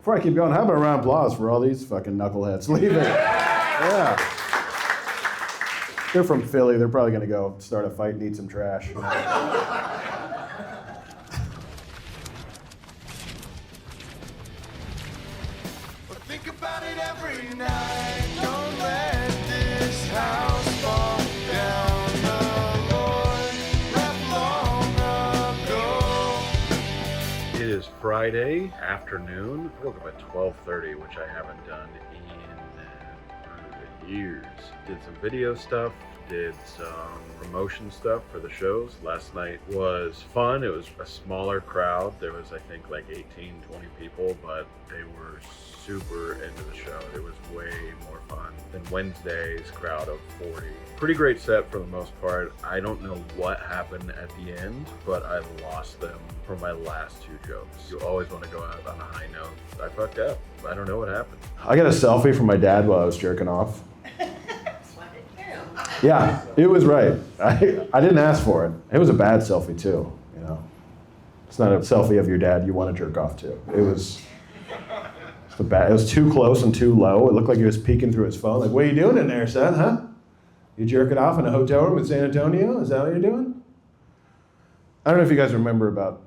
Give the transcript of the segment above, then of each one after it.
Before I keep going, how about a round of applause for all these fucking knuckleheads? Leave it. Yeah. They're from Philly. They're probably gonna go start a fight and eat some trash. Think about it every night. Don't let this house fall down. The Lord left long ago. It is Friday afternoon. I woke up at 12:30, which I haven't done in years. Did some video stuff, did some promotion stuff for the shows. Last night was fun. It was a smaller crowd. There was, I think, like 18, 20 people, but they were super into the show. It was way more fun than Wednesday's crowd of 40. Pretty great set for the most part. I don't know what happened at the end, but I lost them for my last two jokes. You always want to go out on a high note. I fucked up. I don't know what happened. I got a selfie from my dad while I was jerking off. Yeah, it was right. I didn't ask for it. It was a bad selfie too, you know. It's not a selfie of your dad you want to jerk off to. It was too close and too low. It looked like he was peeking through his phone. Like, what are you doing in there, son, huh? You jerking off in a hotel room in San Antonio? Is that what you're doing? I don't know if you guys remember about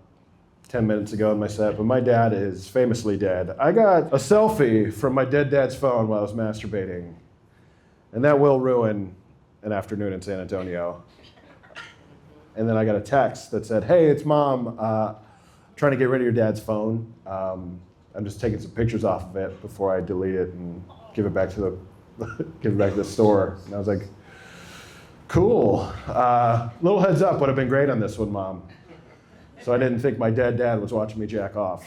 10 minutes ago in my set, but my dad is famously dead. I got a selfie from my dead dad's phone while I was masturbating, and that will ruin an afternoon in San Antonio. And then I got a text that said, hey, it's mom, trying to get rid of your dad's phone. I'm just taking some pictures off of it before I delete it and give it back to the store. And I was like, cool. Little heads up would have been great on this one, Mom. So I didn't think my dead dad was watching me jack off.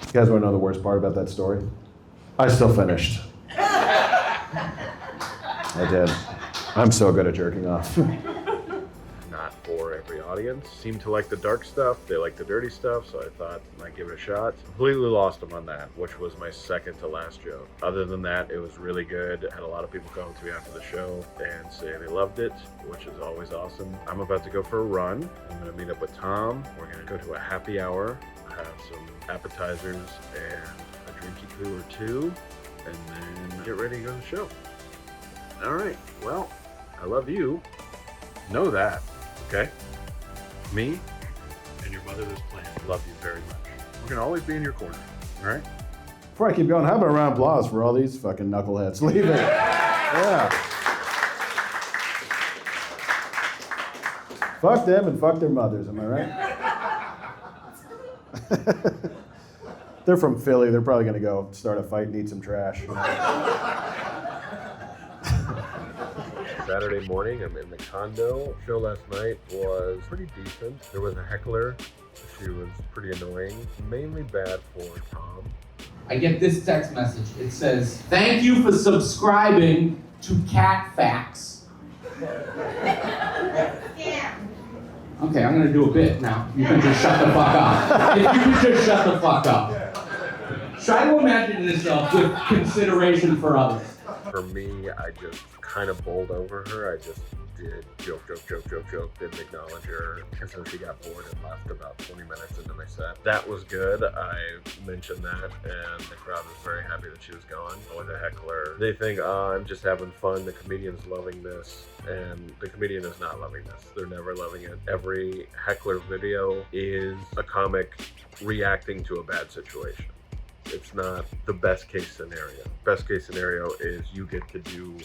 You guys want to know the worst part about that story? I still finished. I did. I'm so good at jerking off. Not for every audience. Seem to like the dark stuff. They like the dirty stuff, so I thought I might give it a shot. Completely lost them on that, which was my second to last joke. Other than that, it was really good. I had a lot of people come to me after the show and say they loved it, which is always awesome. I'm about to go for a run. I'm gonna meet up with Tom. We're gonna go to a happy hour, have some appetizers and a drinky poo or two, and then get ready to go to the show. All right, well, I love you. Know that, okay? Me and your mother this plan love you very much. We're gonna always be in your corner, all right? Before I keep going, how about a round of applause for all these fucking knuckleheads? Leave it. Yeah. Fuck them and fuck their mothers, am I right? They're from Philly. They're probably gonna go start a fight and eat some trash. Saturday morning, I'm in the condo. Show last night was pretty decent. There was a heckler. She was pretty annoying. Mainly bad for Tom. I get this text message. It says, thank you for subscribing to Cat Facts. Yeah. Okay, I'm gonna do a bit now. You can just shut the fuck up. If you can just shut the fuck up. Try to imagine yourself with consideration for others. For me, I just kind of bowled over her. I just did joke, didn't acknowledge her. And so she got bored and left about 20 minutes into my set. That was good. I mentioned that and the crowd was very happy that she was gone. With a heckler, they think, I'm just having fun. The comedian's loving this. And the comedian is not loving this. They're never loving it. Every heckler video is a comic reacting to a bad situation. It's not the best case scenario. Best case scenario is you get to do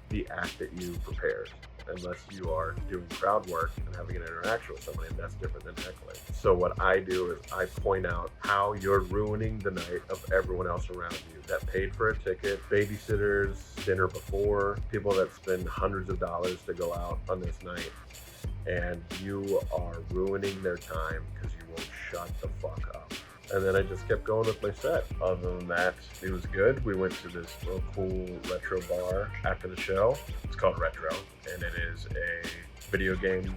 the act that you prepared, unless you are doing crowd work and having an interaction with somebody, and that's different than heckling. So what I do is I point out how you're ruining the night of everyone else around you that paid for a ticket, babysitters, dinner before, people that spend hundreds of dollars to go out on this night, and you are ruining their time because you won't shut the fuck up. And then I just kept going with my set. Other than that, it was good. We went to this real cool retro bar after the show. It's called Retro, and it is a video game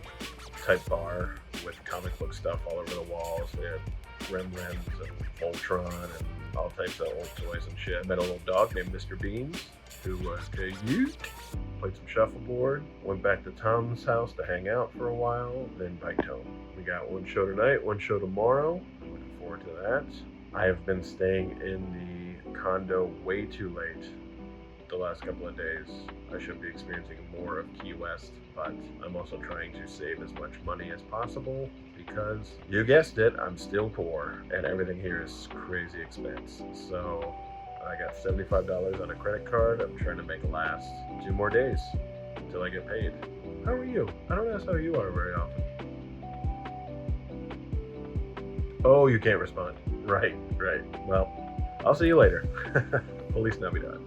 type bar with comic book stuff all over the walls. We had Gremlins and Voltron and all types of old toys and shit. Met a little dog named Mr. Beans, who was a youth. Played some shuffleboard. Went back to Tom's house to hang out for a while, then biked home. We got one show tonight, one show tomorrow. I'm looking forward to that. I have been staying in the condo way too late the last couple of days. I should be experiencing more of Key West, but I'm also trying to save as much money as possible because, you guessed it, I'm still poor and everything here is crazy expense. So I got $75 on a credit card. I'm trying to make it last 2 more days until I get paid. How are you? I don't ask how you are very often. Oh, you can't respond. Right. Well, I'll see you later. Police Navidad.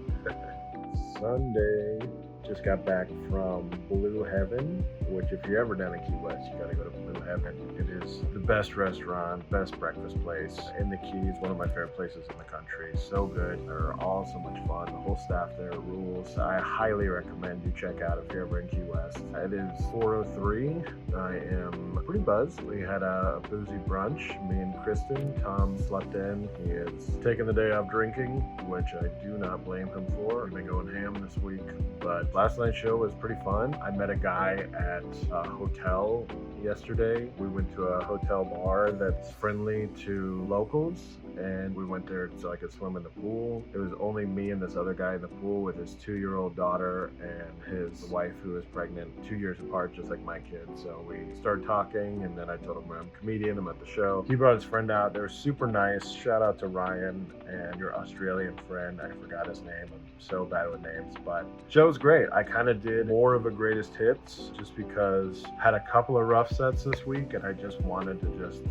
Sunday, just got back from Blue Heaven, which if you're ever down in Key West, you gotta go to Blue Heaven. It is the best restaurant, best breakfast place in the Keys, one of my favorite places in the country. So good, they're all so much fun. The whole staff there rules. I highly recommend you check out if you're ever in Key West. It is 4:03. I am pretty buzzed. We had a boozy brunch. Me and Kristen. Tom slept in. He is taking the day off drinking, which I do not blame him for. We've been going ham this week, but last night's show was pretty fun. I met a guy at a hotel yesterday. We went to a hotel bar that's friendly to locals, and we went there so I could swim in the pool. It was only me and this other guy in the pool with his 2-year-old daughter and his wife who is pregnant, 2 years apart, just like my kids. So we started talking, and then I told him I'm a comedian, I'm at the show. He brought his friend out. They were super nice. Shout out to Ryan and your Australian friend. I forgot his name. I'm so bad with names, but show was great. I kind of did more of a greatest hits just because I had a couple of rough sets this week, and I just wanted to just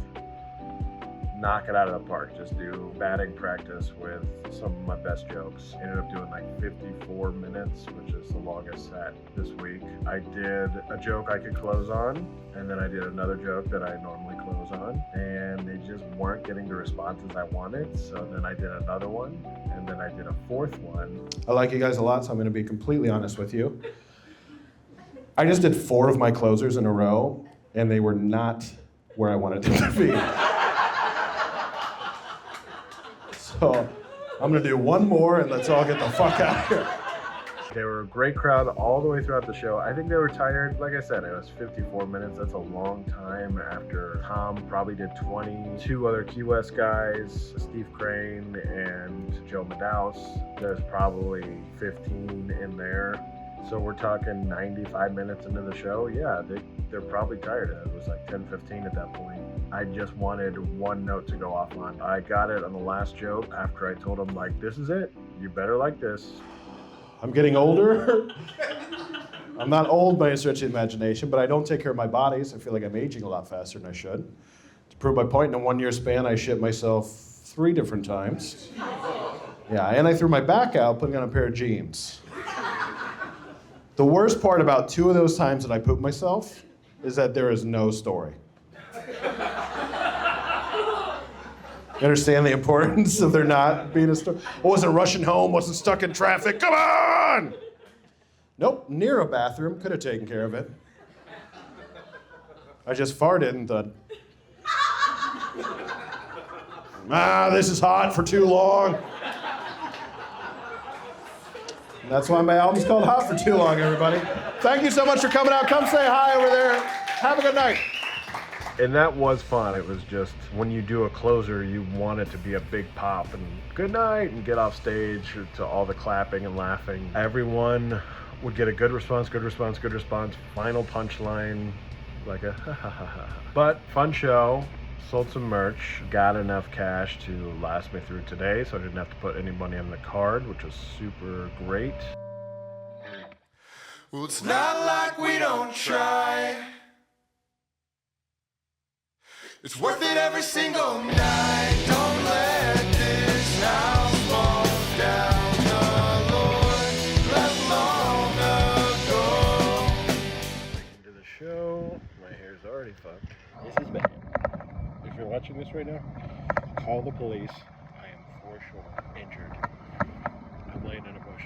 knock it out of the park. Just do batting practice with some of my best jokes. Ended up doing like 54 minutes, which is the longest set this week. I did a joke I could close on, and then I did another joke that I normally close on, and they just weren't getting the responses I wanted. So then I did another one, and then I did a 4th one. I like you guys a lot, so I'm going to be completely honest with you. I just did 4 of my closers in a row, and they were not where I wanted them to be. So I'm going to do one more, and let's all get the fuck out of here. They were a great crowd all the way throughout the show. I think they were tired. Like I said, it was 54 minutes. That's a long time after Tom probably did 20. 2 other Key West guys, Steve Crane and Joe Madaus. There's probably 15 in there. So we're talking 95 minutes into the show. Yeah, they're probably tired. It was like 10:15 at that point. I just wanted one note to go off on. I got it on the last joke after I told him, like, this is it. You better like this. I'm getting older. I'm not old by a stretch of the imagination, but I don't take care of my body, so I feel like I'm aging a lot faster than I should. To prove my point, in a 1-year span, I shit myself 3 different times. Yeah, and I threw my back out putting on a pair of jeans. The worst part about 2 of those times that I pooped myself is that there is no story. You understand the importance of there not being a story? I wasn't rushing home, wasn't stuck in traffic. Come on! Nope, near a bathroom, could have taken care of it. I just farted and thought, this is hot for too long. And that's why my album's called Hot for Too Long, everybody. Thank you so much for coming out. Come say hi over there. Have a good night. And that was fun. It was just, when you do a closer, you want it to be a big pop and good night and get off stage to all the clapping and laughing. Everyone would get a good response, good response, good response. Final punchline, like a ha ha ha ha. But fun show. Sold some merch, got enough cash to last me through today, so I didn't have to put any money on the card, which was super great. Well, it's not like we don't try. It's worth it every single night. Don't let this house fall down. The Lord left long ago. Into the show. My hair's already fucked. This is bad. If you're watching this right now, call the police. I am for sure injured. I'm laying in a bush.